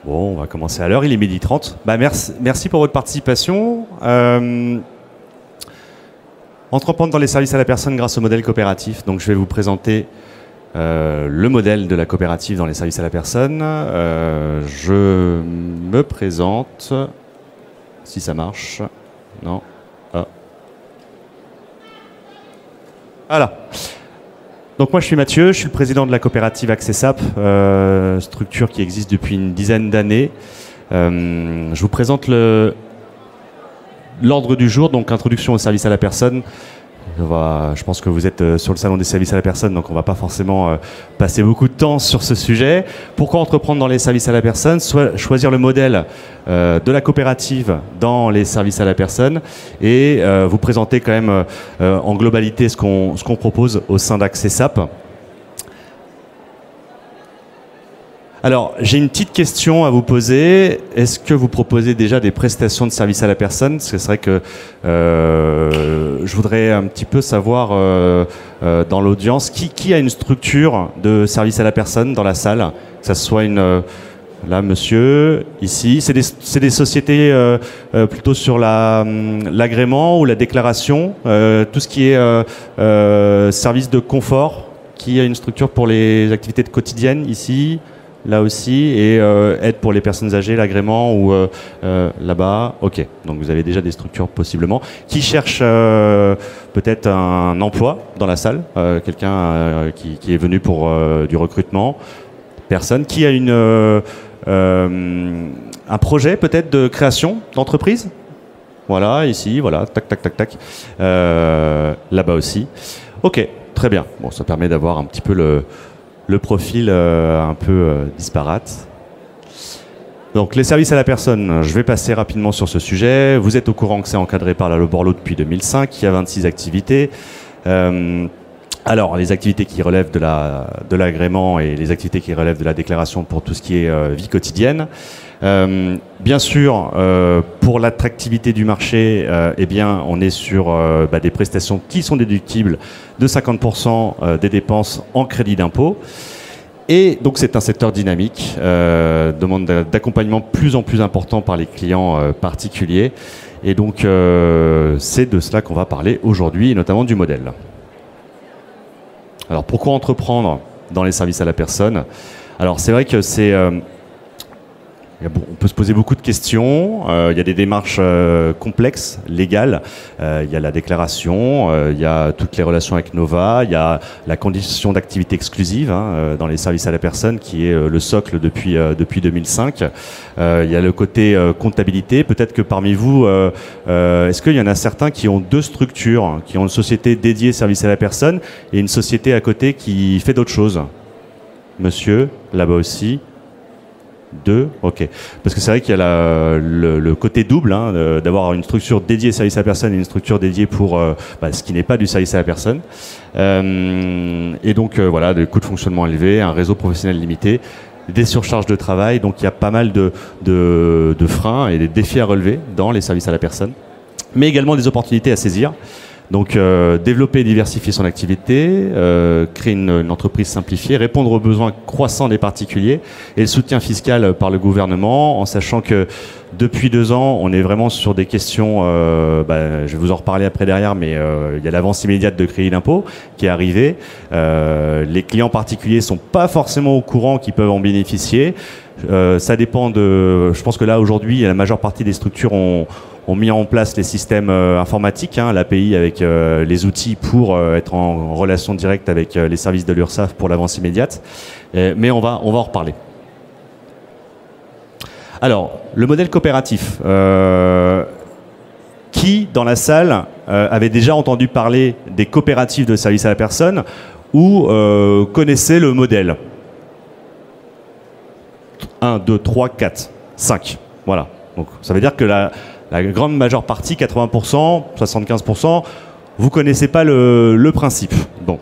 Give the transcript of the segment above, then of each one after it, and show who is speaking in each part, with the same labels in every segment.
Speaker 1: Bon, on va commencer à l'heure, il est 12h30. Bah, merci pour votre participation. Entreprendre dans les services à la personne grâce au modèle coopératif. Donc, je vais vous présenter le modèle de la coopérative dans les services à la personne. Je me présente, si ça marche. Non. Ah. Voilà. Donc moi je suis Mathieu, je suis le président de la coopérative AccessApp, structure qui existe depuis une dizaine d'années. Je vous présente l'ordre du jour, donc introduction au service à la personne. Je pense que vous êtes sur le salon des services à la personne, donc on ne va pas forcément passer beaucoup de temps sur ce sujet. Pourquoi entreprendre dans les services à la personne? Choisir le modèle de la coopérative dans les services à la personne et vous présenter quand même en globalité ce qu'on propose au sein d'AccessApp. Alors, j'ai une petite question à vous poser. Est-ce que vous proposez déjà des prestations de service à la personne? Parce que c'est vrai que je voudrais un petit peu savoir dans l'audience qui a une structure de service à la personne dans la salle, que ça soit là, monsieur, ici. C'est des sociétés plutôt sur l'agrément ou la déclaration, tout ce qui est service de confort, qui a une structure pour les activités quotidiennes ici. Là aussi, et aide pour les personnes âgées, l'agrément ou là-bas. Ok, donc vous avez déjà des structures possiblement. Qui cherche peut-être un emploi dans la salle, quelqu'un qui est venu pour du recrutement. Personne. Qui a un projet peut-être de création d'entreprise. Voilà, ici, voilà, tac, tac, tac, tac. Là-bas aussi. Ok, très bien. Bon, ça permet d'avoir un petit peu le profil un peu disparate. Donc les services à la personne, je vais passer rapidement sur ce sujet. Vous êtes au courant que c'est encadré par la loi Borloo depuis 2005, il y a 26 activités. Alors les activités qui relèvent de l'agrément et les activités qui relèvent de la déclaration pour tout ce qui est vie quotidienne. Bien sûr, pour l'attractivité du marché, eh bien, on est sur des prestations qui sont déductibles de 50% des dépenses en crédit d'impôt. Et donc, c'est un secteur dynamique, demande d'accompagnement de plus en plus important par les clients particuliers. Et donc, c'est de cela qu'on va parler aujourd'hui, et notamment du modèle. Alors, pourquoi entreprendre dans les services à la personne? Alors, c'est vrai que c'est... on peut se poser beaucoup de questions. Il y a des démarches complexes, légales. Il y a la déclaration, il y a toutes les relations avec Nova, il y a la condition d'activité exclusive dans les services à la personne qui est le socle depuis 2005. Il y a le côté comptabilité. Peut-être que parmi vous, est-ce qu'il y en a certains qui ont deux structures, qui ont une société dédiée service à la personne et une société à côté qui fait d'autres choses? Monsieur, là-bas aussi. Deux, ok. Parce que c'est vrai qu'il y a le côté double, d'avoir une structure dédiée service à la personne et une structure dédiée pour ce qui n'est pas du service à la personne. Et donc voilà, des coûts de fonctionnement élevés, un réseau professionnel limité, des surcharges de travail. Donc il y a pas mal de freins et des défis à relever dans les services à la personne, mais également des opportunités à saisir. Donc développer et diversifier son activité, créer une entreprise simplifiée, répondre aux besoins croissants des particuliers et le soutien fiscal par le gouvernement, en sachant que depuis 2 ans, on est vraiment sur des questions, je vais vous en reparler après derrière, mais il y a l'avance immédiate de crédit d'impôt qui est arrivée. Les clients particuliers ne sont pas forcément au courant qu'ils peuvent en bénéficier. Ça dépend je pense que là, aujourd'hui, la majeure partie des structures ont mis en place les systèmes informatiques, l'API avec les outils pour être en relation directe avec les services de l'URSSAF pour l'avance immédiate. Mais on va en reparler. Alors, le modèle coopératif. Qui, dans la salle, avait déjà entendu parler des coopératives de services à la personne ou connaissait le modèle? 1, 2, 3, 4, 5. Voilà. Donc, ça veut dire que la grande majeure partie, 80%, 75%, vous ne connaissez pas le principe. Bon.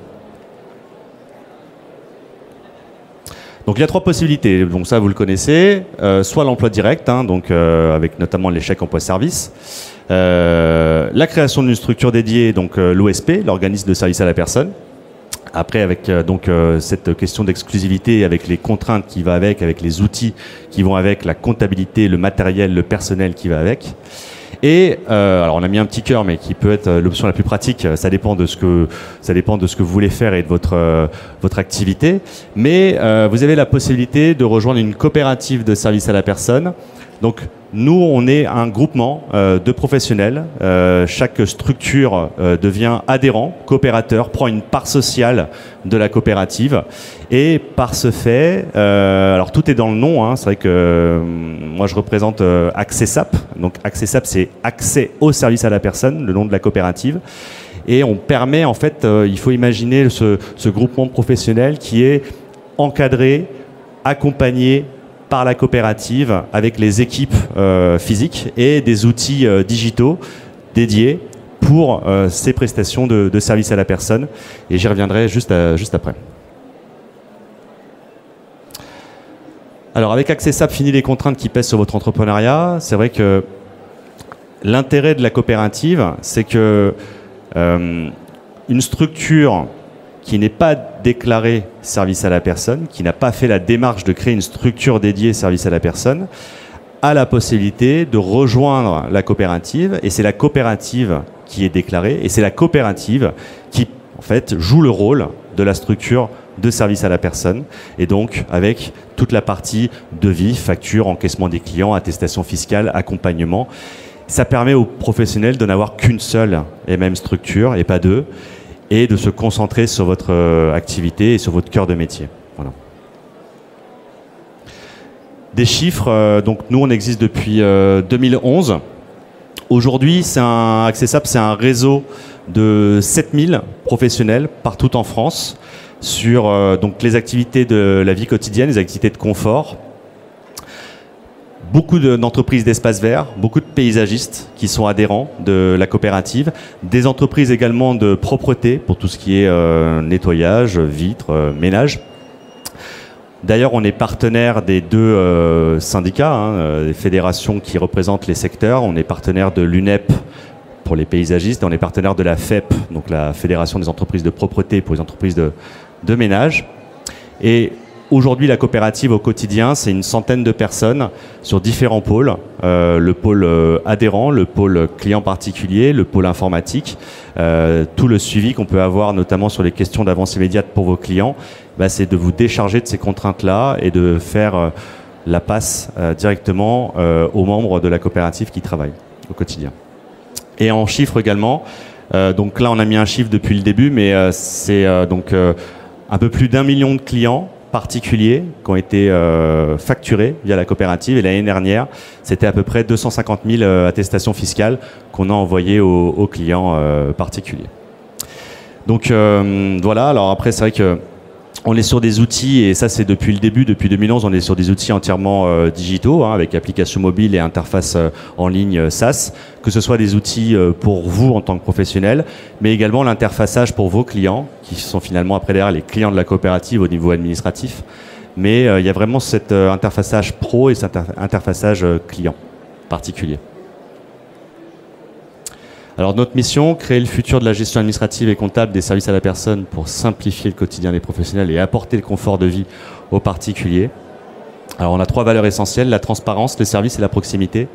Speaker 1: Donc il y a 3 possibilités. Donc ça, vous le connaissez. Soit l'emploi direct, donc avec notamment les chèques emploi-service. La création d'une structure dédiée, donc l'OSP, l'organisme de service à la personne. Après, avec cette question d'exclusivité, avec les contraintes qui va avec les outils qui vont avec, la comptabilité, le matériel, le personnel qui va avec. Et alors on a mis un petit cœur, mais qui peut être l'option la plus pratique. Ça dépend de ce que vous voulez faire et de votre activité. Mais vous avez la possibilité de rejoindre une coopérative de service à la personne. Donc nous, on est un groupement de professionnels. Chaque structure devient adhérent, coopérateur, prend une part sociale de la coopérative. Et par ce fait, alors tout est dans le nom, hein, c'est vrai que moi je représente Accessap. Donc Accessap, c'est accès au service à la personne, le nom de la coopérative. Et on permet, en fait, il faut imaginer ce groupement professionnel qui est encadré, accompagné par la coopérative avec les équipes physiques et des outils digitaux dédiés pour ces prestations de service à la personne. Et j'y reviendrai juste après. Alors avec Accessap, fini les contraintes qui pèsent sur votre entrepreneuriat. C'est vrai que l'intérêt de la coopérative, c'est que une structure qui n'est pas déclarée service à la personne, qui n'a pas fait la démarche de créer une structure dédiée service à la personne, a la possibilité de rejoindre la coopérative, et c'est la coopérative qui est déclarée, et c'est la coopérative qui, en fait, joue le rôle de la structure de service à la personne, et donc avec toute la partie devis, facture, encaissement des clients, attestation fiscale, accompagnement. Ça permet aux professionnels de n'avoir qu'une seule et même structure, et pas deux, et de se concentrer sur votre activité et sur votre cœur de métier. Voilà. Des chiffres, donc nous on existe depuis 2011. Aujourd'hui, Accessap, c'est un réseau de 7000 professionnels partout en France sur donc les activités de la vie quotidienne, les activités de confort. Beaucoup d'entreprises d'espaces verts, beaucoup de paysagistes qui sont adhérents de la coopérative, des entreprises également de propreté pour tout ce qui est nettoyage, vitres, ménage. D'ailleurs, on est partenaire des deux syndicats, des fédérations qui représentent les secteurs. On est partenaire de l'UNEP pour les paysagistes et on est partenaire de la FEP, donc la Fédération des entreprises de propreté pour les entreprises de ménage. Et aujourd'hui, la coopérative au quotidien, c'est une centaine de personnes sur différents pôles. Le pôle adhérent, le pôle client particulier, le pôle informatique. Tout le suivi qu'on peut avoir, notamment sur les questions d'avance immédiate pour vos clients, c'est de vous décharger de ces contraintes-là et de faire la passe directement aux membres de la coopérative qui travaillent au quotidien. Et en chiffres également, donc là on a mis un chiffre depuis le début, mais c'est donc un peu plus d'1 million de clients particuliers qui ont été facturés via la coopérative. Et l'année dernière, c'était à peu près 250 000 attestations fiscales qu'on a envoyées aux clients particuliers. Donc voilà, alors après c'est vrai que on est sur des outils, et ça c'est depuis le début, depuis 2011, on est sur des outils entièrement digitaux, avec application mobile et interface en ligne SaaS, que ce soit des outils pour vous en tant que professionnel, mais également l'interfaçage pour vos clients, qui sont finalement après derrière les clients de la coopérative au niveau administratif. Mais il y a vraiment cet interfaçage pro et cet interfaçage client particulier. Alors notre mission, créer le futur de la gestion administrative et comptable des services à la personne pour simplifier le quotidien des professionnels et apporter le confort de vie aux particuliers. Alors on a 3 valeurs essentielles, la transparence, le service et la proximité.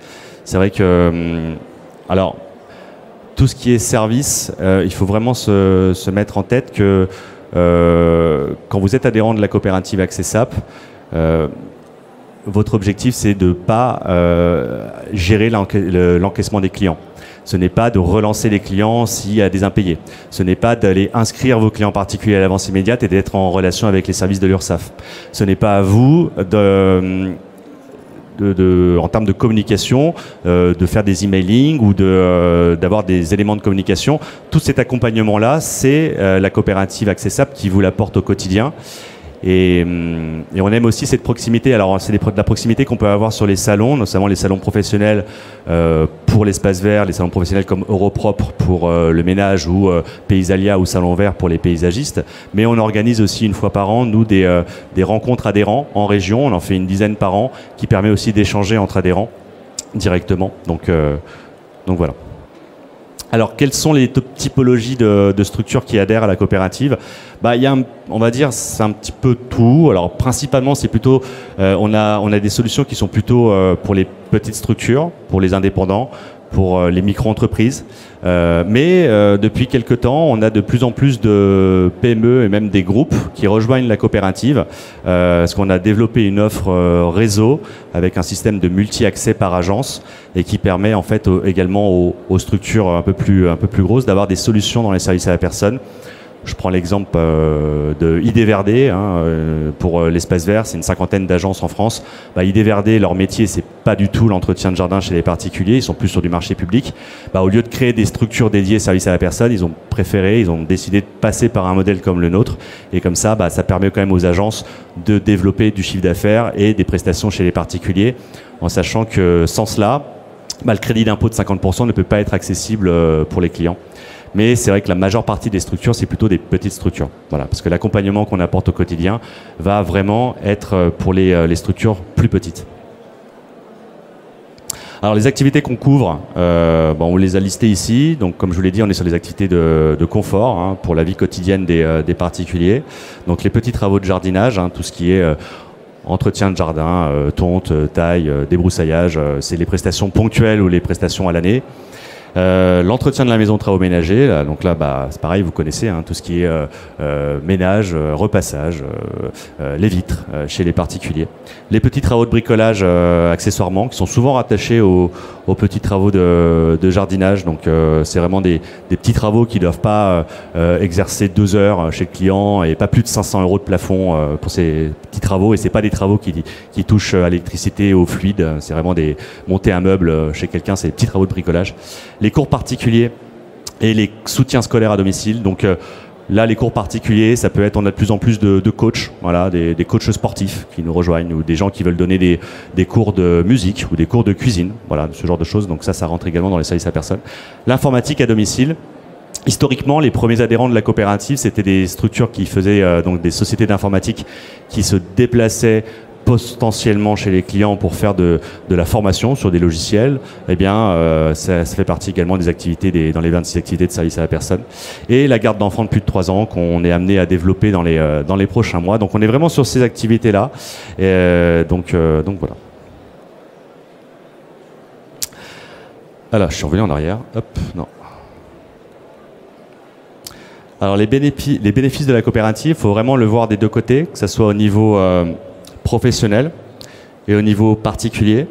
Speaker 1: C'est vrai que alors tout ce qui est service, il faut vraiment se mettre en tête que quand vous êtes adhérent de la coopérative Accessap, votre objectif c'est de ne pas gérer l'encaissement des clients. Ce n'est pas de relancer les clients s'il y a des impayés. Ce n'est pas d'aller inscrire vos clients particuliers à l'avance immédiate et d'être en relation avec les services de l'URSSAF. Ce n'est pas à vous, en termes de communication, de faire des emailing ou d'avoir des éléments de communication. Tout cet accompagnement-là, c'est la coopérative Accessap qui vous l'apporte au quotidien. Et on aime aussi cette proximité. Alors c'est de la proximité qu'on peut avoir sur les salons, notamment les salons professionnels pour l'espace vert, les salons professionnels comme Europropre pour le ménage ou Paysalia ou Salon Vert pour les paysagistes. Mais on organise aussi une fois par an, nous, des rencontres adhérents en région. On en fait une dizaine par an qui permet aussi d'échanger entre adhérents directement. Donc voilà. Alors, quelles sont les typologies de structures qui adhèrent à la coopérative? Il y a on va dire, c'est un petit peu tout. Alors, principalement, c'est plutôt, on a des solutions qui sont plutôt pour les petites structures, pour les indépendants, pour les micro-entreprises. Mais depuis quelque temps, on a de plus en plus de PME et même des groupes qui rejoignent la coopérative, parce qu'on a développé une offre réseau avec un système de multi-accès par agence et qui permet en fait également aux structures un peu plus grosses d'avoir des solutions dans les services à la personne. Je prends l'exemple de ID Verdé, pour l'espace vert, c'est une 50aine d'agences en France. ID Verdé, leur métier, c'est pas du tout l'entretien de jardin chez les particuliers, ils sont plus sur du marché public. Au lieu de créer des structures dédiées services à la personne, ils ont décidé de passer par un modèle comme le nôtre. Et comme ça, ça permet quand même aux agences de développer du chiffre d'affaires et des prestations chez les particuliers, en sachant que sans cela, le crédit d'impôt de 50% ne peut pas être accessible pour les clients. Mais c'est vrai que la majeure partie des structures, c'est plutôt des petites structures. Voilà, parce que l'accompagnement qu'on apporte au quotidien va vraiment être pour les structures plus petites. Alors les activités qu'on couvre, on les a listées ici. Donc comme je vous l'ai dit, on est sur les activités de confort pour la vie quotidienne des particuliers. Donc les petits travaux de jardinage, tout ce qui est entretien de jardin, tonte, taille, débroussaillage, c'est les prestations ponctuelles ou les prestations à l'année. L'entretien de la maison de travaux ménagers, là, donc là c'est pareil, vous connaissez tout ce qui est ménage, repassage, les vitres chez les particuliers. Les petits travaux de bricolage accessoirement qui sont souvent rattachés aux petits travaux de jardinage. Donc c'est vraiment des petits travaux qui ne doivent pas exercer 2 heures chez le client et pas plus de 500 € de plafond pour ces petits travaux. Et c'est pas des travaux qui touchent à l'électricité, au fluide. C'est vraiment monter un meuble chez quelqu'un, c'est des petits travaux de bricolage. Les cours particuliers et les soutiens scolaires à domicile. Donc là, les cours particuliers, ça peut être, on a de plus en plus de coachs, voilà, des coachs sportifs qui nous rejoignent ou des gens qui veulent donner des cours de musique ou des cours de cuisine, voilà, ce genre de choses. Donc ça rentre également dans les services à personne. L'informatique à domicile. Historiquement, les premiers adhérents de la coopérative, c'était des structures qui faisaient donc des sociétés d'informatique qui se déplaçaient potentiellement chez les clients pour faire de la formation sur des logiciels. Eh bien, ça fait partie également des activités, dans les 26 activités de service à la personne. Et la garde d'enfants de plus de 3 ans qu'on est amené à développer dans les prochains mois. Donc on est vraiment sur ces activités-là. Donc voilà. Alors, je suis revenu en arrière. Hop, non. Alors les bénéfices de la coopérative, il faut vraiment le voir des deux côtés, que ce soit au niveau professionnel et au niveau particulier.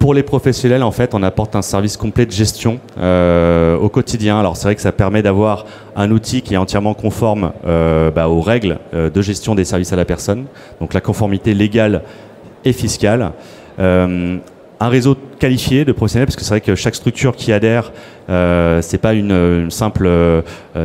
Speaker 1: Pour les professionnels, en fait, on apporte un service complet de gestion au quotidien. Alors c'est vrai que ça permet d'avoir un outil qui est entièrement conforme aux règles de gestion des services à la personne, donc la conformité légale et fiscale. Un réseau qualifié de professionnels, parce que c'est vrai que chaque structure qui adhère, c'est pas une simple,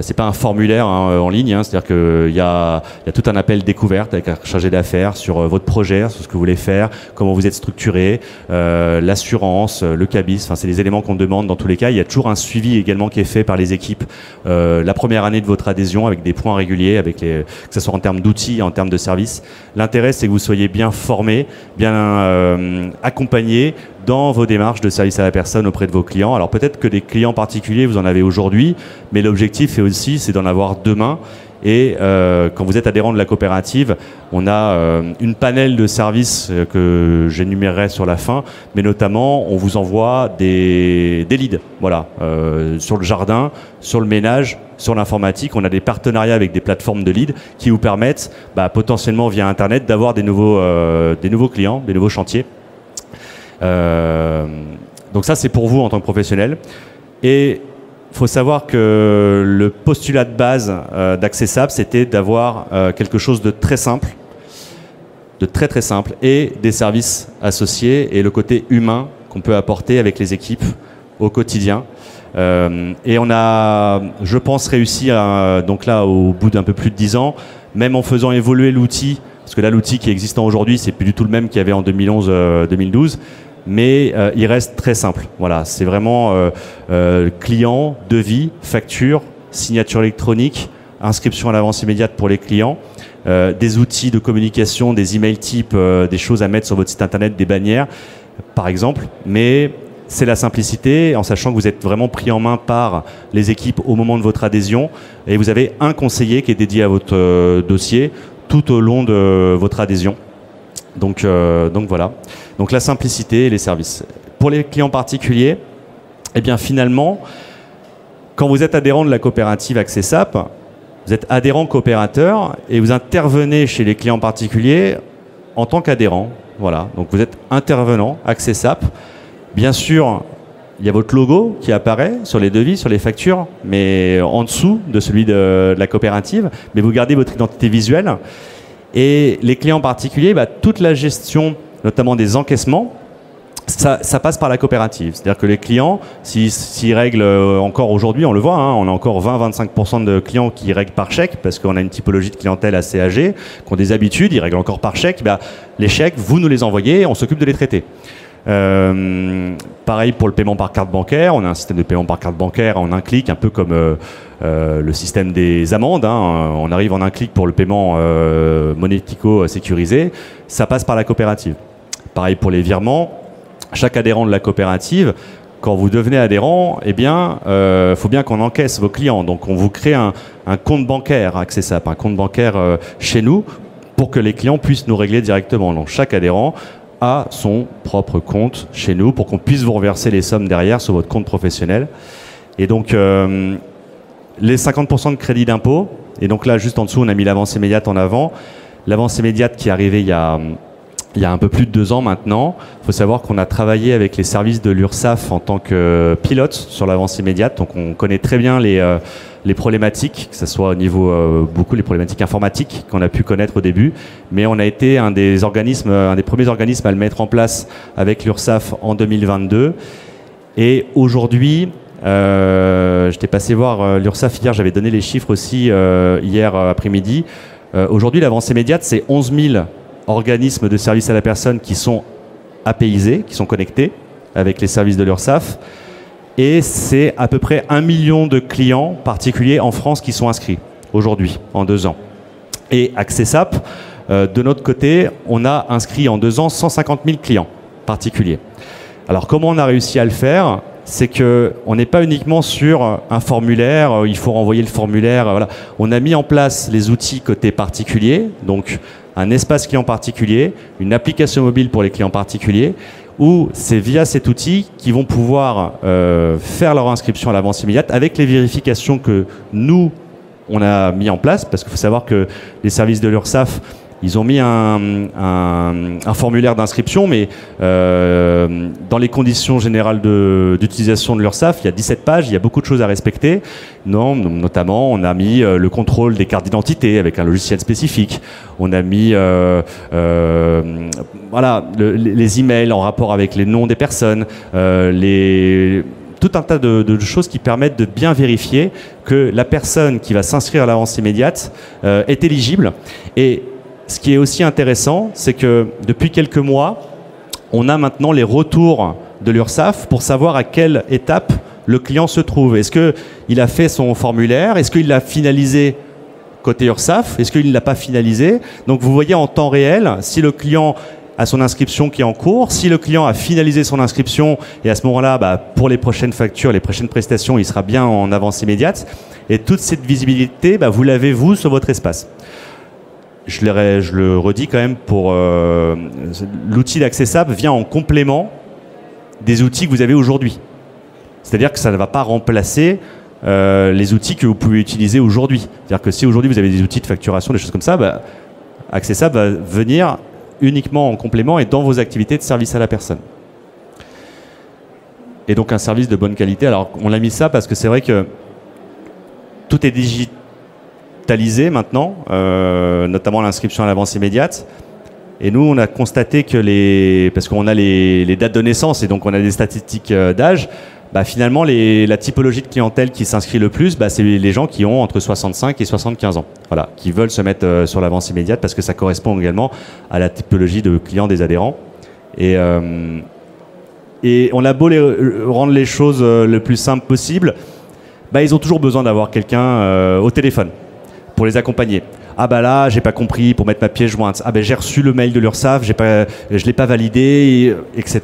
Speaker 1: c'est pas un formulaire en ligne. C'est-à-dire qu'il y a tout un appel découverte avec un chargé d'affaires sur votre projet, sur ce que vous voulez faire, comment vous êtes structuré, l'assurance, le cabis. Enfin, c'est des éléments qu'on demande dans tous les cas. Il y a toujours un suivi également qui est fait par les équipes la première année de votre adhésion, avec des points réguliers, que ce soit en termes d'outils, en termes de services. L'intérêt, c'est que vous soyez bien formé, bien accompagné dans vos démarches de service à la personne auprès de vos clients. Alors peut-être que des clients particuliers, vous en avez aujourd'hui, mais l'objectif c'est d'en avoir demain. Et quand vous êtes adhérent de la coopérative, on a une panel de services que j'énumérerai sur la fin, mais notamment on vous envoie des leads, voilà, sur le jardin, sur le ménage, sur l'informatique. On a des partenariats avec des plateformes de leads qui vous permettent potentiellement via Internet d'avoir des nouveaux clients, des nouveaux chantiers. Donc ça, c'est pour vous en tant que professionnel. Et il faut savoir que le postulat de base d'Accessable, c'était d'avoir quelque chose de très simple, de très très simple, et des services associés et le côté humain qu'on peut apporter avec les équipes au quotidien. Et on a, je pense, réussi donc là, au bout d'un peu plus de 10 ans, même en faisant évoluer l'outil, parce que là, l'outil qui est existant aujourd'hui, c'est plus du tout le même qu'il y avait en 2011-2012. Mais il reste très simple. Voilà, c'est vraiment client, devis, facture, signature électronique, inscription à l'avance immédiate pour les clients, des outils de communication, des emails types, des choses à mettre sur votre site internet, des bannières, par exemple. Mais c'est la simplicité, en sachant que vous êtes vraiment pris en main par les équipes au moment de votre adhésion, et vous avez un conseiller qui est dédié à votre dossier tout au long de votre adhésion. Donc voilà. Donc la simplicité et les services. Pour les clients particuliers, eh bien finalement, quand vous êtes adhérent de la coopérative AccessApp, vous êtes adhérent coopérateur et vous intervenez chez les clients particuliers en tant qu'adhérent. Voilà. Donc vous êtes intervenant AccessApp. Bien sûr, il y a votre logo qui apparaît sur les devis, sur les factures, mais en dessous de celui de la coopérative. Mais vous gardez votre identité visuelle. Et les clients particuliers, toute la gestion, notamment des encaissements, ça passe par la coopérative. C'est-à-dire que les clients, s'ils règlent encore aujourd'hui, on le voit, on a encore 20-25% de clients qui règlent par chèque parce qu'on a une typologie de clientèle assez âgée, qui ont des habitudes, ils règlent encore par chèque. Les chèques, vous nous les envoyez, on s'occupe de les traiter. Pareil pour le paiement par carte bancaire. On a un système de paiement par carte bancaire en un clic, un peu comme le système des amendes. On arrive en un clic pour le paiement monético sécurisé. Ça passe par la coopérative. Pareil pour les virements. Chaque adhérent de la coopérative, quand vous devenez adhérent, faut bien qu'on encaisse vos clients. Donc on vous crée un compte bancaire AccessApp, un compte bancaire chez nous pour que les clients puissent nous régler directement. Donc chaque adhérent a son propre compte chez nous pour qu'on puisse vous reverser les sommes derrière sur votre compte professionnel. Et donc les 50% de crédit d'impôt, et donc là juste en dessous on a mis l'avance immédiate en avant. L'avance immédiate qui est arrivée il y a un peu plus de 2 ans maintenant. Il faut savoir qu'on a travaillé avec les services de l'URSSAF en tant que pilote sur l'avance immédiate. Donc on connaît très bien les problématiques, que ce soit au niveau beaucoup les problématiques informatiques qu'on a pu connaître au début. Mais on a été un des premiers organismes à le mettre en place avec l'URSSAF en 2022. Et aujourd'hui, j'étais passé voir l'URSSAF hier, j'avais donné les chiffres aussi hier après-midi. Aujourd'hui, l'avance immédiate, c'est 11 000 organismes de services à la personne qui sont APIsés, qui sont connectés avec les services de l'URSSAF. Et c'est à peu près 1 million de clients particuliers en France qui sont inscrits aujourd'hui, en 2 ans. Et AccessApp, de notre côté, on a inscrit en 2 ans 150 000 clients particuliers. Alors comment on a réussi à le faire ? C'est qu'on n'est pas uniquement sur un formulaire, il faut renvoyer le formulaire. Voilà. On a mis en place les outils côté particulier, donc un espace client particulier, une application mobile pour les clients particuliers, où c'est via cet outil qu'ils vont pouvoir faire leur inscription à l'avance immédiate avec les vérifications que nous, on a mis en place, parce qu'il faut savoir que les services de l'URSSAF, ils ont mis un formulaire d'inscription, mais dans les conditions générales d'utilisation de l'URSSAF, il y a 17 pages, il y a beaucoup de choses à respecter. Notamment, on a mis le contrôle des cartes d'identité avec un logiciel spécifique. On a mis les emails en rapport avec les noms des personnes, tout un tas de choses qui permettent de bien vérifier que la personne qui va s'inscrire à l'avance immédiate est éligible. Et ce qui est aussi intéressant, c'est que depuis quelques mois, on a maintenant les retours de l'URSSAF pour savoir à quelle étape le client se trouve. Est-ce qu'il a fait son formulaire ? Est-ce qu'il l'a finalisé côté URSSAF ? Est-ce qu'il ne l'a pas finalisé ? Donc vous voyez en temps réel si le client a son inscription qui est en cours, si le client a finalisé son inscription, et à ce moment-là, pour les prochaines factures, les prochaines prestations, il sera bien en avance immédiate. Et toute cette visibilité, vous l'avez vous sur votre espace. Je le redis quand même, l'outil d'AccessApp vient en complément des outils que vous avez aujourd'hui. C'est-à-dire que ça ne va pas remplacer les outils que vous pouvez utiliser aujourd'hui. C'est-à-dire que si aujourd'hui vous avez des outils de facturation, des choses comme ça, AccessApp va venir uniquement en complément et dans vos activités de service à la personne. Et donc un service de bonne qualité. Alors on a mis ça parce que c'est vrai que tout est digitalisé maintenant, notamment l'inscription à l'avance immédiate. Et nous, on a constaté que parce qu'on a les dates de naissance et donc on a des statistiques d'âge, finalement, la typologie de clientèle qui s'inscrit le plus, c'est les gens qui ont entre 65 et 75 ans, voilà, qui veulent se mettre sur l'avance immédiate parce que ça correspond également à la typologie de clients des adhérents. Et on a beau rendre les choses le plus simple possible, ils ont toujours besoin d'avoir quelqu'un au téléphone pour les accompagner. ah bah là j'ai pas compris pour mettre ma pièce jointe, ah ben j'ai reçu le mail de l'URSSAF, je l'ai pas validé, etc.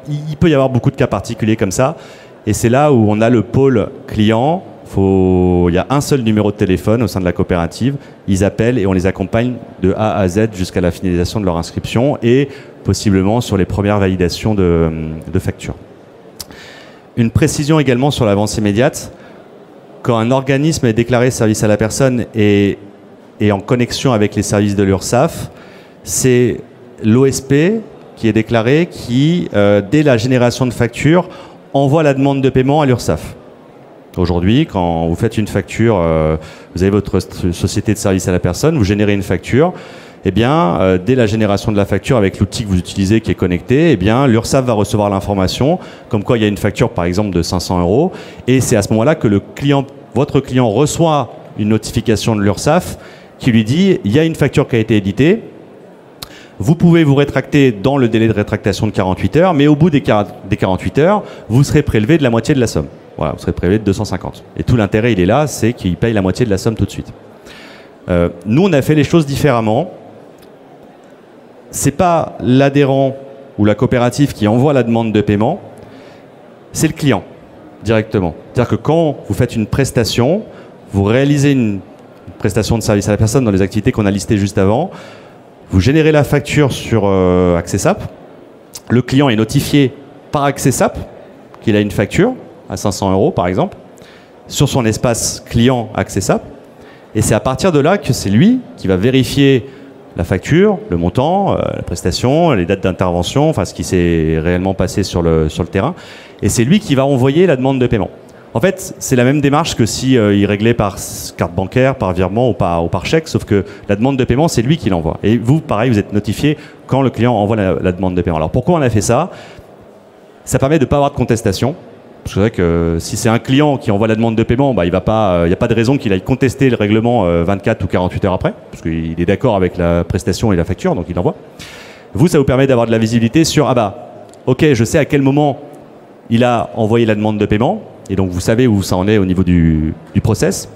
Speaker 1: Il peut y avoir beaucoup de cas particuliers comme ça, et c'est là où on a le pôle client. Il y a un seul numéro de téléphone au sein de la coopérative, ils appellent et on les accompagne de A à Z jusqu'à la finalisation de leur inscription et possiblement sur les premières validations de factures. Une précision également sur l'avance immédiate. Quand un organisme est déclaré service à la personne et en connexion avec les services de l'URSSAF, c'est l'OSP qui est déclaré qui, dès la génération de facture, envoie la demande de paiement à l'URSSAF. Aujourd'hui, quand vous faites une facture, vous avez votre société de service à la personne, vous générez une facture, eh bien, dès la génération de la facture avec l'outil que vous utilisez qui est connecté, eh bien, l'URSSAF va recevoir l'information comme quoi il y a une facture par exemple de 500 €, et c'est à ce moment-là que votre client reçoit une notification de l'URSSAF qui lui dit il y a une facture qui a été éditée, vous pouvez vous rétracter dans le délai de rétractation de 48 heures, mais au bout des 48 heures, vous serez prélevé de la moitié de la somme. Voilà, vous serez prélevé de 250. Et tout l'intérêt, il est là, c'est qu'il paye la moitié de la somme tout de suite. Nous, on a fait les choses différemment. C'est pas l'adhérent ou la coopérative qui envoie la demande de paiement, c'est le client directement. C'est-à-dire que quand vous faites une prestation, vous réalisez une prestation de service à la personne dans les activités qu'on a listées juste avant, vous générez la facture sur AccessApp, le client est notifié par AccessApp qu'il a une facture à 500 € par exemple, sur son espace client AccessApp, et c'est à partir de là que c'est lui qui va vérifier la facture, le montant, la prestation, les dates d'intervention, enfin ce qui s'est réellement passé sur le terrain, et c'est lui qui va envoyer la demande de paiement. En fait, c'est la même démarche que si il réglait par carte bancaire, par virement ou par chèque, sauf que la demande de paiement, c'est lui qui l'envoie. Et vous, pareil, vous êtes notifié quand le client envoie la demande de paiement. Alors pourquoi on a fait ça? Ça permet de ne pas avoir de contestation. Parce que c'est vrai que si c'est un client qui envoie la demande de paiement, bah, il n'y a pas de raison qu'il aille contester le règlement 24 ou 48 heures après, parce qu'il est d'accord avec la prestation et la facture, donc il l'envoie. Vous, ça vous permet d'avoir de la visibilité sur, ah bah, ok, je sais à quel moment il a envoyé la demande de paiement, et donc vous savez où ça en est au niveau du process.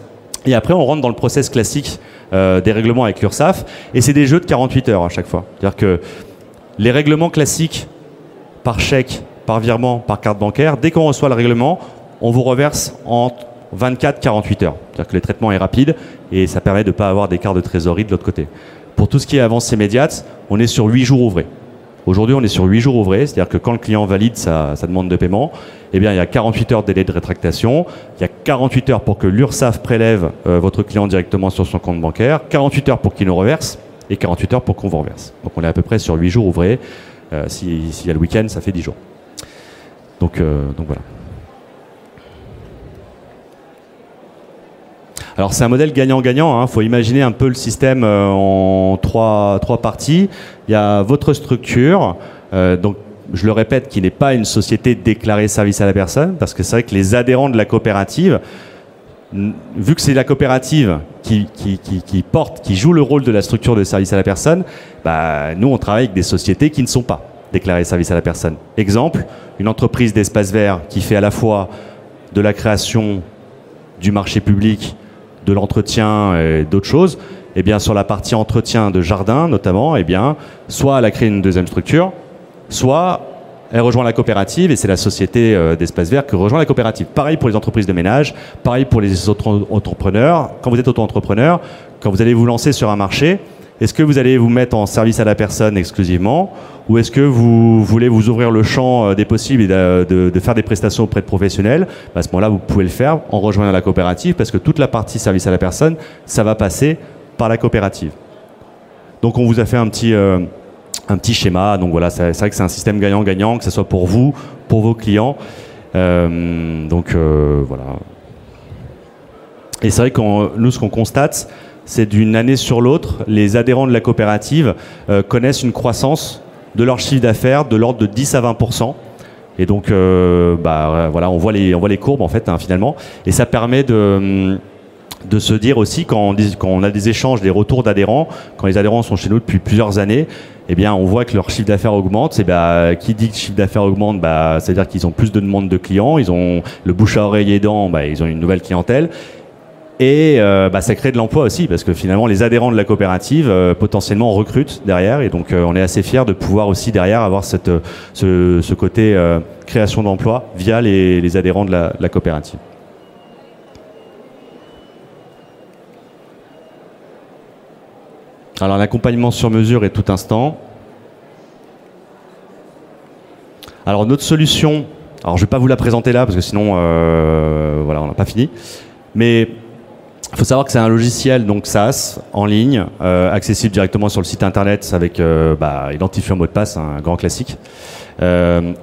Speaker 1: Et après, on rentre dans le process classique des règlements avec l'URSSAF, et c'est des jeux de 48 heures à chaque fois. C'est-à-dire que les règlements classiques par chèque, par virement, par carte bancaire, dès qu'on reçoit le règlement, on vous reverse en 24-48 heures. C'est-à-dire que le traitement est rapide et ça permet de ne pas avoir d'écart de trésorerie de l'autre côté. Pour tout ce qui est avance immédiate, on est sur 8 jours ouvrés. Aujourd'hui, on est sur 8 jours ouvrés, c'est-à-dire que quand le client valide sa demande de paiement, eh bien, il y a 48 heures de délai de rétractation, il y a 48 heures pour que l'URSSAF prélève votre client directement sur son compte bancaire, 48 heures pour qu'il nous reverse et 48 heures pour qu'on vous reverse. Donc on est à peu près sur 8 jours ouvrés. S'il y a le week-end, ça fait 10 jours. Donc voilà. Alors c'est un modèle gagnant-gagnant, hein. Faut imaginer un peu le système en trois parties. Il y a votre structure, donc je le répète, qui n'est pas une société déclarée service à la personne, parce que c'est vrai que les adhérents de la coopérative, vu que c'est la coopérative qui joue le rôle de la structure de service à la personne, bah, nous on travaille avec des sociétés qui ne sont pas déclarées service à la personne. Exemple, une entreprise d'espace vert qui fait à la fois de la création du marché public, de l'entretien et d'autres choses, eh bien sur la partie entretien de jardin notamment, eh bien soit elle a créé une deuxième structure, soit elle rejoint la coopérative et c'est la société d'espace vert qui rejoint la coopérative. Pareil pour les entreprises de ménage, pareil pour les auto-entrepreneurs. Quand vous êtes auto-entrepreneur, quand vous allez vous lancer sur un marché, est-ce que vous allez vous mettre en service à la personne exclusivement ou est-ce que vous voulez vous ouvrir le champ des possibles et de faire des prestations auprès de professionnels? À ce moment-là, vous pouvez le faire en rejoignant la coopérative parce que toute la partie service à la personne, ça va passer par la coopérative. Donc on vous a fait un petit schéma. Donc voilà, c'est vrai que c'est un système gagnant-gagnant, que ce soit pour vous, pour vos clients. Voilà. Et c'est vrai que nous, ce qu'on constate, c'est d'une année sur l'autre, les adhérents de la coopérative connaissent une croissance de leur chiffre d'affaires de l'ordre de 10 à 20%. Et donc, voilà, on voit les courbes en fait, hein, finalement. Et ça permet de se dire aussi, quand on a des échanges, des retours d'adhérents, quand les adhérents sont chez nous depuis plusieurs années, eh bien, on voit que leur chiffre d'affaires augmente. Qui dit que le chiffre d'affaires augmente, c'est-à-dire qu'ils ont plus de demandes de clients, ils ont le bouche à oreille aidant, ils ont une nouvelle clientèle. Et ça crée de l'emploi aussi, parce que finalement, les adhérents de la coopérative, potentiellement, recrutent derrière. Et donc, on est assez fiers de pouvoir aussi, derrière, avoir ce côté création d'emploi via les adhérents de la coopérative. Alors, l'accompagnement sur mesure est tout instant. Alors, notre solution, alors je ne vais pas vous la présenter là, parce que sinon, voilà, on n'a pas fini. Mais il faut savoir que c'est un logiciel donc SaaS en ligne, accessible directement sur le site internet avec identifiant mot de passe, un grand classique.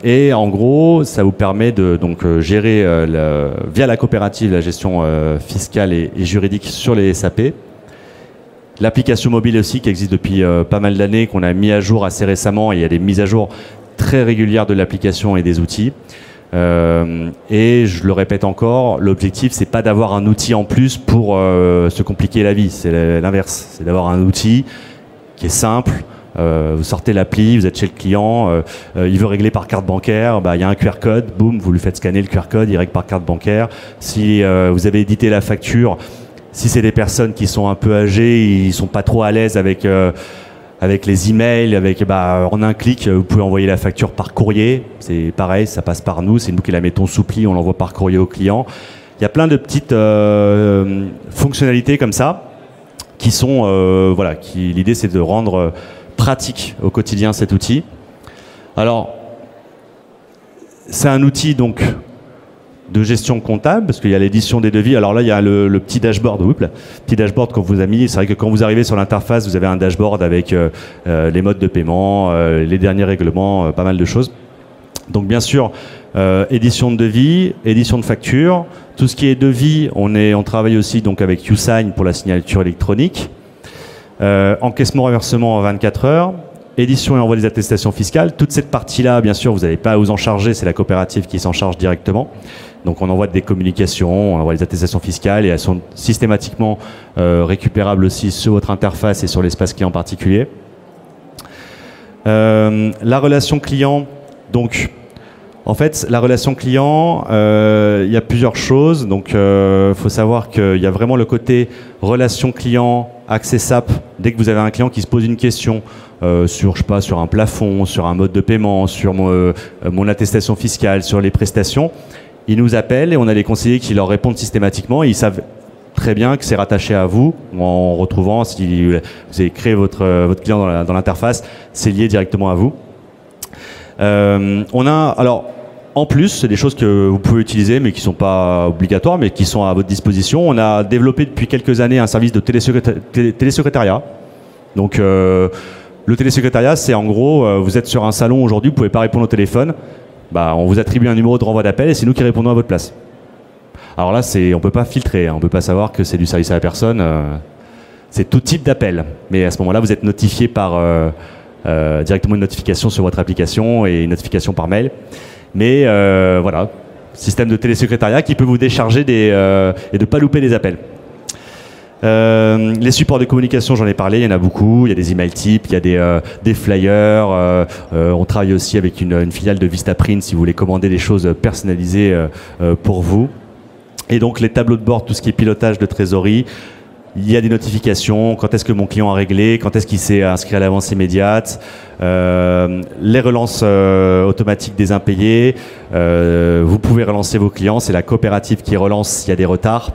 Speaker 1: Et en gros, ça vous permet de gérer via la coopérative la gestion fiscale et juridique sur les SAP. L'application mobile aussi qui existe depuis pas mal d'années, qu'on a mis à jour assez récemment, et il y a des mises à jour très régulières de l'application et des outils. Et je le répète encore, l'objectif c'est pas d'avoir un outil en plus pour se compliquer la vie, c'est l'inverse, c'est d'avoir un outil qui est simple. Vous sortez l'appli, vous êtes chez le client, il veut régler par carte bancaire, il y a un QR code, boum, vous lui faites scanner le QR code, il règle par carte bancaire. Si vous avez édité la facture, si c'est des personnes qui sont un peu âgées, ils sont pas trop à l'aise avec les emails, en un clic, vous pouvez envoyer la facture par courrier. C'est pareil, ça passe par nous. C'est nous qui la mettons sous pli, on l'envoie par courrier au client. Il y a plein de petites fonctionnalités comme ça qui sont, l'idée c'est de rendre pratique au quotidien cet outil. Alors, c'est un outil donc de gestion comptable, parce qu'il y a l'édition des devis. Alors là, il y a le petit dashboard. Petit dashboard qu'on vous a mis. C'est vrai que quand vous arrivez sur l'interface, vous avez un dashboard avec les modes de paiement, les derniers règlements, pas mal de choses. Donc bien sûr, édition de devis, édition de facture. Tout ce qui est devis, on travaille aussi donc avec YouSign pour la signature électronique. Encaissement, reversement en 24 heures. Édition et envoi des attestations fiscales. Toute cette partie-là, bien sûr, vous n'avez pas à vous en charger. C'est la coopérative qui s'en charge directement. Donc on envoie des communications, on envoie les attestations fiscales et elles sont systématiquement récupérables aussi sur votre interface et sur l'espace client particulier. La relation client, donc en fait la relation client, il y a plusieurs choses. Donc faut savoir qu'il y a vraiment le côté relation client, accès SAP. Dès que vous avez un client qui se pose une question sur un plafond, sur un mode de paiement, sur mon attestation fiscale, sur les prestations, ils nous appellent et on a les conseillers qui leur répondent systématiquement et ils savent très bien que c'est rattaché à vous en retrouvant, si vous avez créé votre client dans l'interface, c'est lié directement à vous. Alors, en plus, c'est des choses que vous pouvez utiliser mais qui ne sont pas obligatoires mais qui sont à votre disposition. On a développé depuis quelques années un service de télésecrétariat. Donc, le télésecrétariat, c'est en gros, vous êtes sur un salon aujourd'hui, vous ne pouvez pas répondre au téléphone. On vous attribue un numéro de renvoi d'appel et c'est nous qui répondons à votre place. Alors là, on ne peut pas filtrer, on ne peut pas savoir que c'est du service à la personne. C'est tout type d'appel. Mais à ce moment-là, vous êtes notifié par directement une notification sur votre application et une notification par mail. Mais voilà, système de télésecrétariat qui peut vous décharger et de ne pas louper les appels. Les supports de communication, j'en ai parlé, il y en a beaucoup. Il y a des email types, il y a des flyers. On travaille aussi avec une filiale de Vistaprint si vous voulez commander des choses personnalisées pour vous. Et donc les tableaux de bord, tout ce qui est pilotage de trésorerie. Il y a des notifications, quand est-ce que mon client a réglé, quand est-ce qu'il s'est inscrit à l'avance immédiate, les relances automatiques des impayés. Vous pouvez relancer vos clients, c'est la coopérative qui relance s'il y a des retards.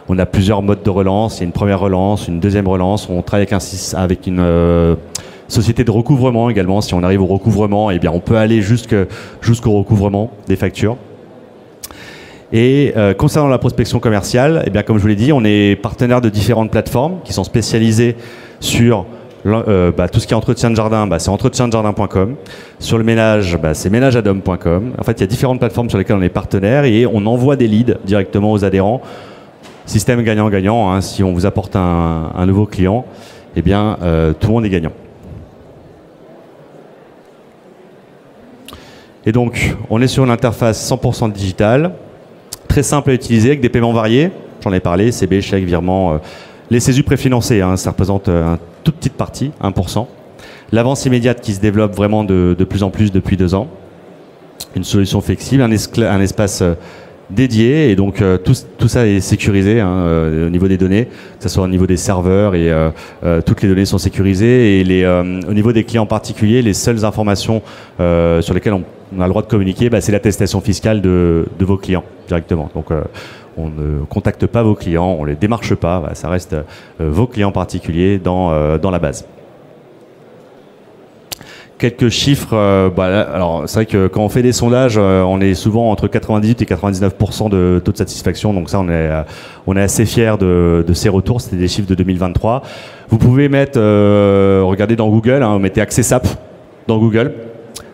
Speaker 1: On a plusieurs modes de relance. Il y a une première relance, une deuxième relance. On travaille avec une société de recouvrement également. Si on arrive au recouvrement, eh bien, on peut aller jusqu'au recouvrement des factures. Et concernant la prospection commerciale, eh bien, comme je vous l'ai dit, on est partenaire de différentes plateformes qui sont spécialisées sur tout ce qui est entretien de jardin, c'est entretiendejardin.com. Sur le ménage, c'est ménageadhomme.com. En fait, il y a différentes plateformes sur lesquelles on est partenaire et on envoie des leads directement aux adhérents. Système gagnant-gagnant, hein, si on vous apporte un nouveau client, eh bien, tout le monde est gagnant. Et donc, on est sur une interface 100% digitale, très simple à utiliser, avec des paiements variés. J'en ai parlé, CB, chèque, virement, les CESU préfinancés, hein, ça représente une toute petite partie, 1%. L'avance immédiate qui se développe vraiment de plus en plus depuis 2 ans. Une solution flexible, un espace dédié et donc tout ça est sécurisé au niveau des données, que ce soit au niveau des serveurs et toutes les données sont sécurisées et au niveau des clients particuliers, les seules informations sur lesquelles on a le droit de communiquer, c'est l'attestation fiscale de vos clients directement. Donc on ne contacte pas vos clients, on les démarche pas, ça reste vos clients particuliers dans la base. Quelques chiffres. Alors c'est vrai que quand on fait des sondages, on est souvent entre 98 et 99% de taux de satisfaction. Donc ça, on est assez fiers de ces retours. C'était des chiffres de 2023. Vous pouvez mettre, regardez dans Google, vous mettez AccessApp dans Google.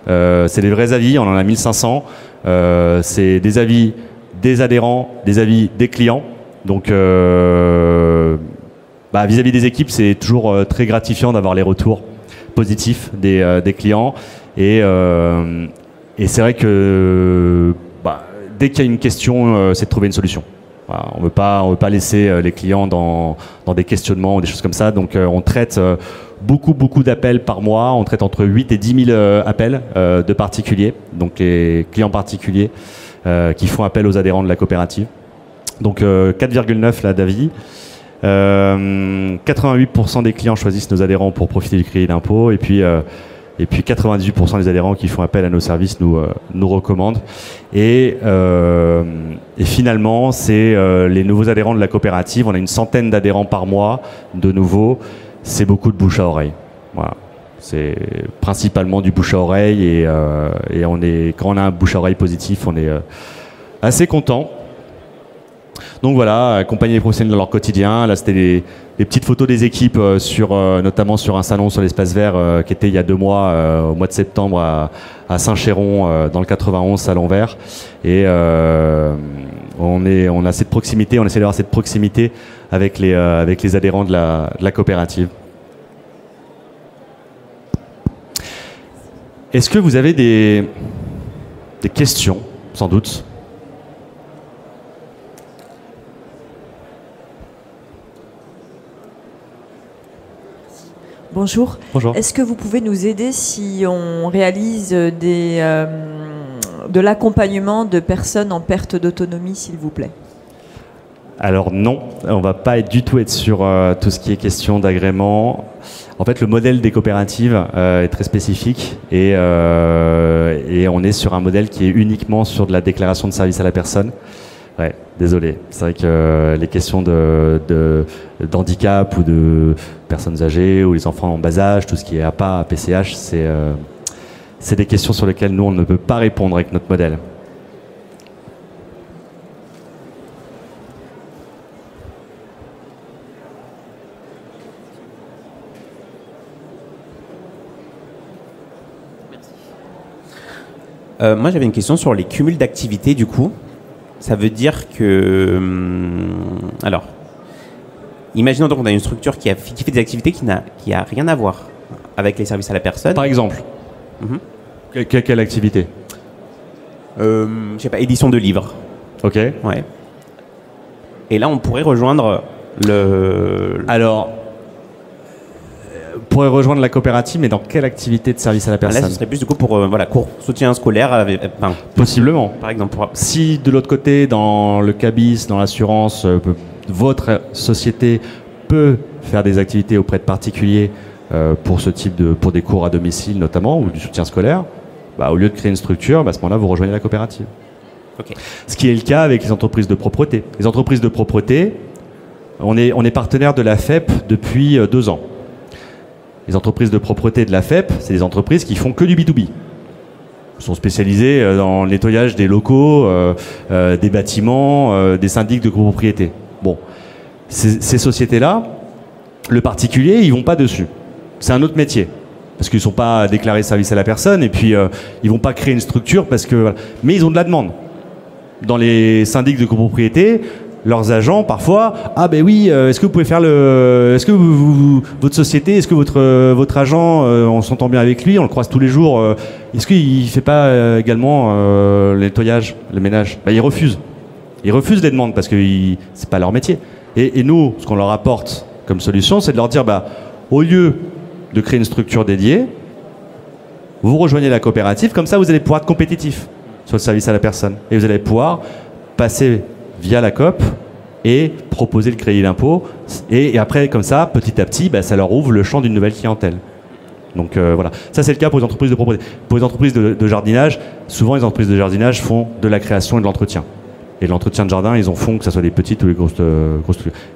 Speaker 1: C'est des vrais avis. On en a 1500. C'est des avis des adhérents, des avis des clients. Donc vis-à-vis des équipes, c'est toujours très gratifiant d'avoir les retours positif des clients et c'est vrai que dès qu'il y a une question, c'est de trouver une solution. Voilà, on veut pas laisser les clients dans des questionnements ou des choses comme ça. Donc on traite beaucoup d'appels par mois. On traite entre 8 et 10 000 appels de particuliers, donc les clients particuliers qui font appel aux adhérents de la coopérative. Donc 4,9 là d'avis. 88% des clients choisissent nos adhérents pour profiter du crédit d'impôt et puis 98% des adhérents qui font appel à nos services nous recommandent et finalement c'est les nouveaux adhérents de la coopérative. On a une centaine d'adhérents par mois de nouveaux. C'est beaucoup de bouche à oreille. Voilà. C'est principalement du bouche à oreille et quand on a un bouche à oreille positif, on est assez content. Donc voilà, accompagner les professionnels dans leur quotidien. Là, c'était des petites photos des équipes, notamment sur un salon sur l'espace vert qui était il y a 2 mois, au mois de septembre, à Saint-Chéron, dans le 91, Salon Vert. Et on a cette proximité, on essaie d'avoir cette proximité avec les adhérents de la coopérative. Est-ce que vous avez des questions, sans doute ?
Speaker 2: Bonjour.
Speaker 1: Bonjour.
Speaker 2: Est-ce que vous pouvez nous aider si on réalise de l'accompagnement de personnes en perte d'autonomie, s'il vous plaît?
Speaker 1: Alors non, on va pas du tout être sur tout ce qui est question d'agrément. En fait, le modèle des coopératives est très spécifique et on est sur un modèle qui est uniquement sur de la déclaration de service à la personne. Ouais, désolé. C'est vrai que les questions d'handicap ou de personnes âgées ou les enfants en bas âge, tout ce qui est APA, PCH, c'est des questions sur lesquelles nous, on ne peut pas répondre avec notre modèle.
Speaker 3: Moi, j'avais une question sur les cumuls d'activités, du coup. Ça veut dire que... alors, imaginons donc qu'on a une structure qui fait des activités qui a rien à voir avec les services à la personne.
Speaker 1: Par exemple, quelle activité?
Speaker 3: Je sais pas, édition de livres.
Speaker 1: Ok.
Speaker 3: Ouais. Et là, on pourrait rejoindre
Speaker 1: Alors, pourrait rejoindre la coopérative, mais dans quelle activité de service à la personne?
Speaker 3: Là, ce serait plus du coup pour cours soutien scolaire,
Speaker 1: possiblement.
Speaker 3: Par exemple.
Speaker 1: Si de l'autre côté, dans le CABIS, dans l'assurance, votre société peut faire des activités auprès de particuliers pour ce type pour des cours à domicile notamment ou du soutien scolaire, au lieu de créer une structure, à ce moment-là, vous rejoignez la coopérative.
Speaker 3: Okay.
Speaker 1: Ce qui est le cas avec les entreprises de propreté. Les entreprises de propreté, on est partenaire de la FEP depuis 2 ans. Les entreprises de propreté de la FEP, c'est des entreprises qui font que du B2B. Elles sont spécialisées dans le nettoyage des locaux, des bâtiments, des syndics de copropriété. Bon, ces sociétés-là, le particulier, ils vont pas dessus. C'est un autre métier. Parce qu'ils ne sont pas déclarés service à la personne et puis ils vont pas créer une structure parce que... Mais ils ont de la demande. Dans les syndics de copropriété, leurs agents, parfois, est-ce que vous pouvez faire est-ce que votre société, est-ce que votre agent, on s'entend bien avec lui, on le croise tous les jours, est-ce qu'il ne fait pas également le nettoyage, le ménage? Ils refusent. Ils refusent les demandes parce que c'est pas leur métier. Et nous, ce qu'on leur apporte comme solution, c'est de leur dire, au lieu de créer une structure dédiée, vous rejoignez la coopérative, comme ça vous allez pouvoir être compétitif sur le service à la personne. Et vous allez pouvoir passer via la COP et proposer le crédit d'impôt. Et après, comme ça, petit à petit, ça leur ouvre le champ d'une nouvelle clientèle. Donc voilà, ça c'est le cas pour les entreprises de propriété. Pour les entreprises de jardinage, souvent les entreprises de jardinage font de la création et de l'entretien. Et de l'entretien de jardin, ils en font, que ce soit des petites ou les grosses.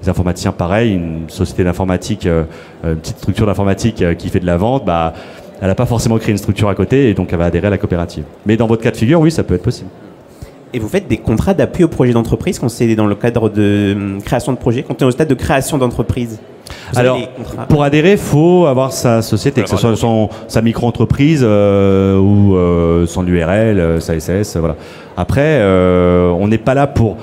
Speaker 1: Les informaticiens, pareil, une société d'informatique, une petite structure d'informatique qui fait de la vente, elle n'a pas forcément créé une structure à côté et donc elle va adhérer à la coopérative. Mais dans votre cas de figure, oui, ça peut être possible.
Speaker 3: Et vous faites des contrats d'appui au projet d'entreprise quand c'est dans le cadre de création de projet, quand on est au stade de création d'entreprise?
Speaker 1: Alors, pour adhérer, il faut avoir sa société, que ce soit sa micro-entreprise ou son URL, sa SAS. Voilà. Après, on n'est pas là pour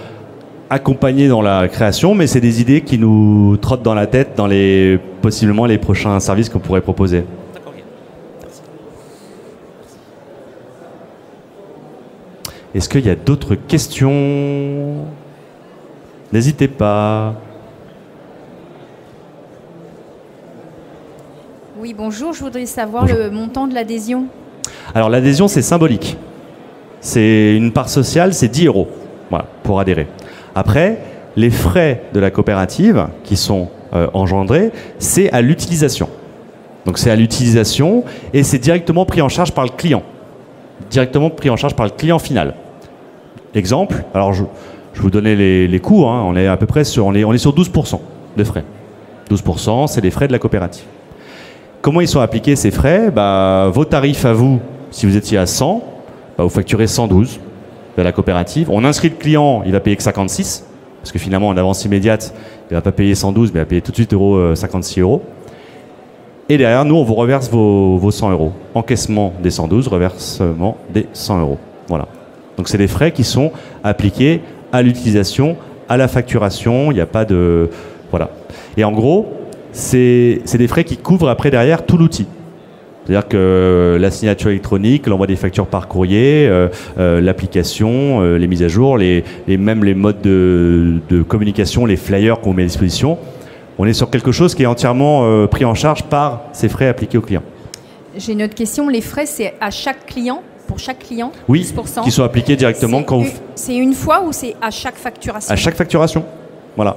Speaker 1: accompagner dans la création, mais c'est des idées qui nous trottent dans la tête dans possiblement les prochains services qu'on pourrait proposer. D'accord, ok. Merci. Est-ce qu'il y a d'autres questions? N'hésitez pas.
Speaker 4: Oui, bonjour, je voudrais savoir le montant de l'adhésion. Alors
Speaker 1: l'adhésion, c'est symbolique. C'est une part sociale, c'est 10 € voilà, pour adhérer. Après, les frais de la coopérative qui sont engendrés, c'est à l'utilisation. Donc c'est à l'utilisation et c'est directement pris en charge par le client. Directement pris en charge par le client final. Exemple, alors je vous donnais les coûts, hein, on est à peu près sur 12% de frais. 12%, c'est les frais de la coopérative. Comment ils sont appliqués ces frais? Vos tarifs à vous, si vous étiez à 100, vous facturez 112 de la coopérative. On inscrit le client, il va payer que 56, parce que finalement en avance immédiate, il ne va pas payer 112, mais il va payer tout de suite 56 €. Et derrière, nous, on vous reverse vos 100 €. Encaissement des 112, reversement des 100 €. Voilà. Donc c'est des frais qui sont appliqués à l'utilisation, à la facturation, il n'y a pas de... Voilà. Et en gros, c'est des frais qui couvrent après derrière tout l'outil. C'est-à-dire que la signature électronique, l'envoi des factures par courrier, l'application, les mises à jour, même les modes de communication, les flyers qu'on met à disposition, on est sur quelque chose qui est entièrement pris en charge par ces frais appliqués au client.
Speaker 4: J'ai une autre question. Les frais, c'est à chaque client? Pour chaque client?
Speaker 1: Oui,
Speaker 4: 10%.
Speaker 1: Qui sont appliqués directement quand vous...
Speaker 4: C'est une fois ou c'est à chaque facturation?
Speaker 1: À chaque facturation. Voilà.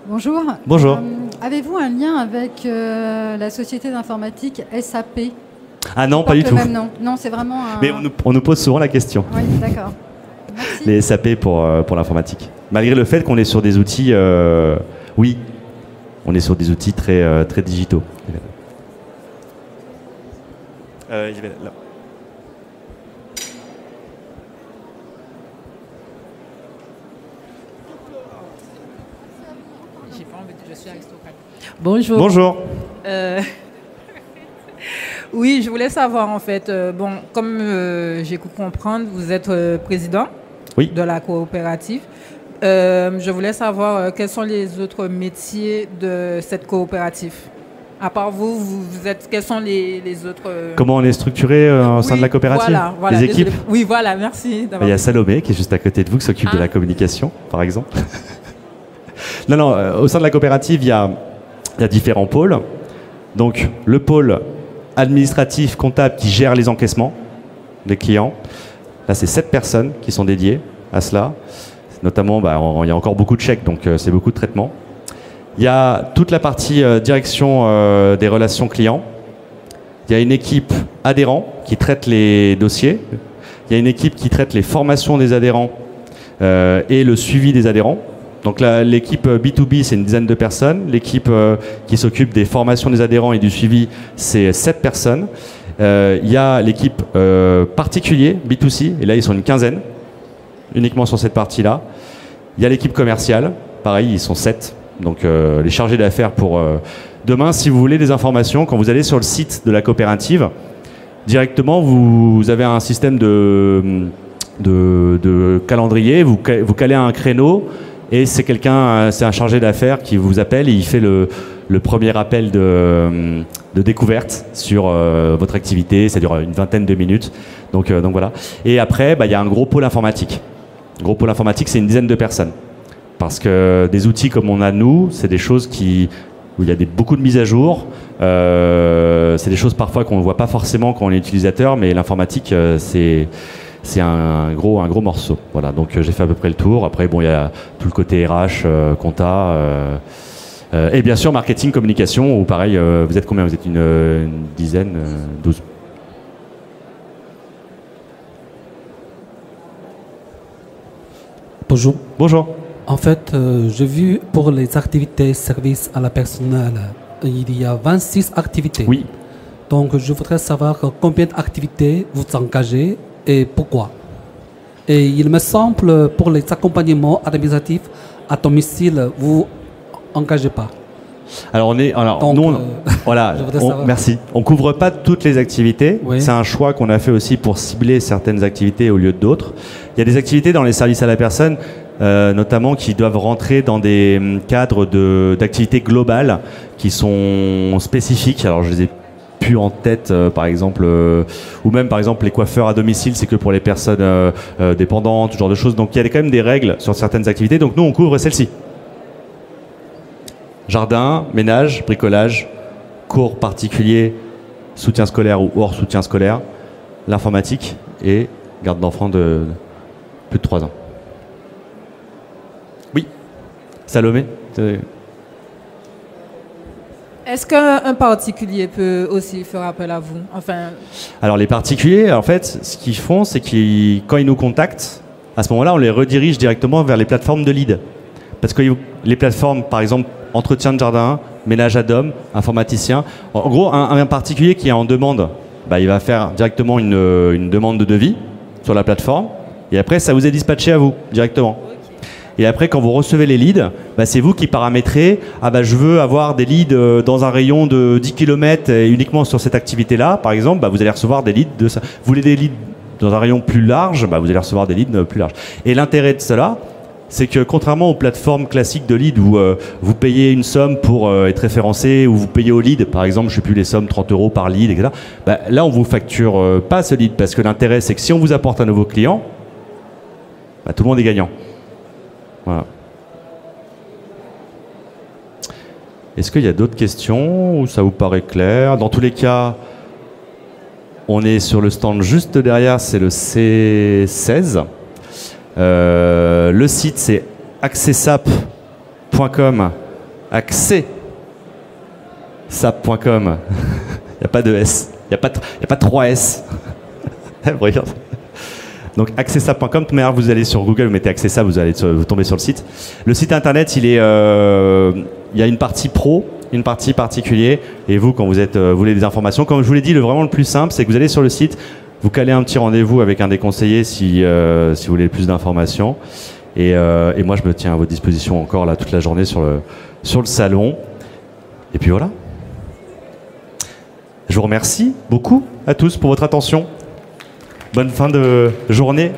Speaker 5: Bonjour.
Speaker 1: Bonjour.
Speaker 5: Avez-vous un lien avec la société d'informatique SAP?
Speaker 1: Ah non, pas du tout.
Speaker 5: Même nom. Non, c'est vraiment un...
Speaker 1: Mais on nous pose souvent la question.
Speaker 5: Oui, d'accord. Merci.
Speaker 1: Les SAP pour l'informatique. Malgré le fait qu'on est sur des outils... oui, on est sur des outils très, très digitaux. Il y avait là.
Speaker 6: Bonjour.
Speaker 1: Bonjour.
Speaker 6: Oui, je voulais savoir en fait, comme j'ai pu comprendre, vous êtes président de la coopérative. Je voulais savoir quels sont les autres métiers de cette coopérative. À part vous êtes, quels sont les autres...
Speaker 1: Comment on est structuré au sein de la coopérative?
Speaker 6: Voilà,
Speaker 1: les équipes?
Speaker 6: Oui, voilà, merci.
Speaker 1: Il y a Salomé qui est juste à côté de vous qui s'occupe de la communication, par exemple. Non, au sein de la coopérative, il y a différents pôles. Donc, le pôle administratif, comptable qui gère les encaissements des clients. Là, c'est 7 personnes qui sont dédiées à cela. Notamment, il y a encore beaucoup de chèques, donc c'est beaucoup de traitements. Il y a toute la partie direction des relations clients. Il y a une équipe adhérents qui traite les dossiers. Il y a une équipe qui traite les formations des adhérents et le suivi des adhérents. Donc l'équipe B2B, c'est une dizaine de personnes. L'équipe qui s'occupe des formations des adhérents et du suivi, c'est 7 personnes. Il y a l'équipe particulier, B2C, et là ils sont une quinzaine, uniquement sur cette partie-là. Il y a l'équipe commerciale, pareil, ils sont 7. Donc les chargés d'affaires pour... Demain, si vous voulez des informations, quand vous allez sur le site de la coopérative, directement, vous avez un système de calendrier, vous calez un créneau, et c'est un chargé d'affaires qui vous appelle et il fait le premier appel de découverte sur votre activité. Ça dure une vingtaine de minutes. Donc voilà. Et après, il y a un gros pôle informatique. Le gros pôle informatique, c'est une dizaine de personnes. Parce que des outils comme on a nous, c'est des choses qui où il y a beaucoup de mises à jour. C'est des choses parfois qu'on ne voit pas forcément quand on est utilisateur, mais l'informatique, c'est un gros morceau. Voilà, donc j'ai fait à peu près le tour. Après, bon, il y a tout le côté RH, compta, et bien sûr marketing, communication, où pareil, vous êtes combien? Vous êtes une dizaine, 12?
Speaker 7: Bonjour.
Speaker 1: Bonjour.
Speaker 7: En fait, j'ai vu pour les activités services à la personnelle, il y a 26 activités.
Speaker 1: Oui.
Speaker 7: Donc, je voudrais savoir combien d'activités vous engagez et pourquoi. Et il me semble, pour les accompagnements administratifs à domicile, vous engagez pas.
Speaker 1: Alors,
Speaker 7: Donc,
Speaker 1: nous, voilà, merci. On couvre pas toutes les activités.
Speaker 7: Oui.
Speaker 1: C'est un choix qu'on a fait aussi pour cibler certaines activités au lieu d'autres. Il y a des activités dans les services à la personne, notamment qui doivent rentrer dans des cadres d'activités globales qui sont spécifiques. Alors, je les ai plus en tête, par exemple, ou même par exemple les coiffeurs à domicile, c'est que pour les personnes dépendantes, ce genre de choses. Donc, il y a quand même des règles sur certaines activités. Donc, nous, on couvre celles-ci. Jardin, ménage, bricolage, cours particuliers, soutien scolaire ou hors soutien scolaire, l'informatique et garde d'enfants de plus de 3 ans. Oui, Salomé.
Speaker 6: Est-ce qu'un particulier peut aussi faire appel à vous? Enfin...
Speaker 1: Alors les particuliers, en fait, ce qu'ils font, c'est qu'ils, quand ils nous contactent, à ce moment-là, on les redirige directement vers les plateformes de lead. Parce que les plateformes, par exemple, entretien de jardin, ménage à dom, informaticien. En gros, un particulier qui est en demande, il va faire directement une demande de devis sur la plateforme. Et après, ça vous est dispatché à vous, directement. Et après, quand vous recevez les leads, c'est vous qui paramétrez. Je veux avoir des leads dans un rayon de 10 km et uniquement sur cette activité-là. Par exemple, vous allez recevoir des leads de ça. Vous voulez des leads dans un rayon plus large, vous allez recevoir des leads plus larges. Et l'intérêt de cela, c'est que contrairement aux plateformes classiques de lead où vous payez une somme pour être référencé, ou vous payez au lead, par exemple, je ne sais plus les sommes, 30 € par lead, etc. Là, on ne vous facture pas ce lead, parce que l'intérêt, c'est que si on vous apporte un nouveau client, tout le monde est gagnant. Voilà. Est-ce qu'il y a d'autres questions ou ça vous paraît clair? Dans tous les cas, on est sur le stand juste derrière, c'est le C16. Le site c'est accessap.com, accessap.com. Il n'y a pas de S, il n'y a pas 3 S. Regarde. Donc accessap.com, vous allez sur Google, vous mettez accessap, vous tombez sur le site. Le site internet, il y a une partie pro, une partie particulier, et vous, quand vous voulez des informations, comme je vous l'ai dit, vraiment le plus simple, c'est que vous allez sur le site, vous calez un petit rendez-vous avec un des conseillers si vous voulez plus d'informations. Et moi, je me tiens à votre disposition encore là toute la journée sur le salon. Et puis voilà. Je vous remercie beaucoup à tous pour votre attention. Bonne fin de journée.